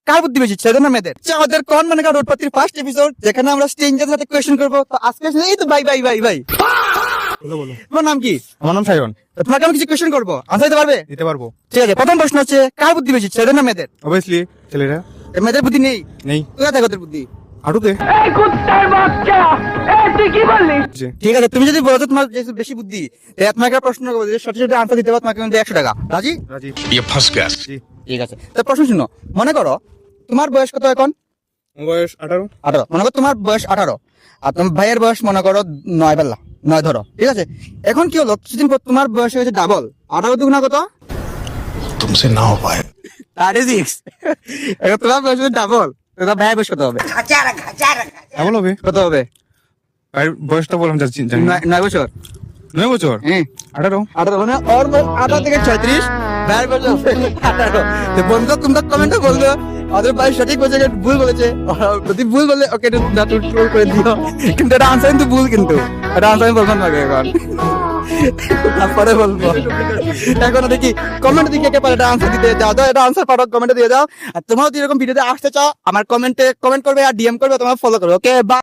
কার বুদ্ধি বেশি, ছেলেদের না মেয়েদের? আমাদের কোন মানে কার উৎপত্তির ফার্স্ট এপিসোড, যেখানে আমরা স্ট্রেঞ্জার সাথে কোয়েশ্চেন করবো। তো আজকে এই তো ভাই ভাই ভাই ভাই, তোমার নাম কি? আমার নাম সায়ন। তো তোমাকে আমি কিছু কোয়েশ্চেন করবো, আনসার দিতে পারবে? দিতে পারবো। ঠিক আছে, প্রথম প্রশ্ন হচ্ছে কার বুদ্ধি বেশি, ছেলেদের না মেয়েদের? অবভিয়াসলি ছেলেরা। মেয়েদের বুদ্ধি নেই? নেই। কোথা থেকে ওদের বুদ্ধি? হাঁটুতে। ঠিক আছে, তুমি যদি বলো তো তোমার যেহেতু বেশি বুদ্ধি, তোমাকে একটা প্রশ্ন করবো, যদি সঠিক সঠিক আনসার দিতে পারো তোমাকে আমি 100 টাকা। রাজি? রাজি। জি। ঠিক আছে, তো প্রশ্ন শুনো। মনে করো তোমার বয়স কত এখন? বয়স 18। 18। মনে করো তোমার বয়স 18 আর তোমার ভাইয়ের বয়স মনে করো 9 ধরো, ঠিক আছে? এখন কি হলো, কিছুদিন পর তোমার বয়স হয়েছে ডাবল। 18 দুগুণা কত? तुमसे ना हो पाए। 36। এখন তোমার বয়স হচ্ছে ডাবল, তোমার ভাইয়ের বয়স কত হবে? কেমন হবে? কত হবে? আর বয়সটা বললাম যাচ্ছি জানি না। 9 বছর। 9 বছর। হ্যাঁ 18। 18 মানে ওর বয়স 18 থেকে 36, ভাইয়ের বয়স হবে 18। তো বন্ধু তোমরা কমেন্টে বললো ওদের ভাই সঠিক বলেছে নাকি ভুল বলেছে। যদি ভুল বলে ওকে ট্রোল করে দিও, কিন্তু এটা আনসার কিন্তু ভুল, কিন্তু এটা আনসার আমি বলবো না এখন, তারপরে বলবো। এখন দেখি কমেন্ট দিকে কে পারে এটা আনসার দিতে, যাও দাও এটা আনসার পারো কমেন্টে দিয়ে দাও। আর তোমরাও যদি এরকম ভিডিওতে আসতে চাও আমার কমেন্টে কমেন্ট করবে আর ডিএম করবে, তোমার ফলো করবে। Okay bye.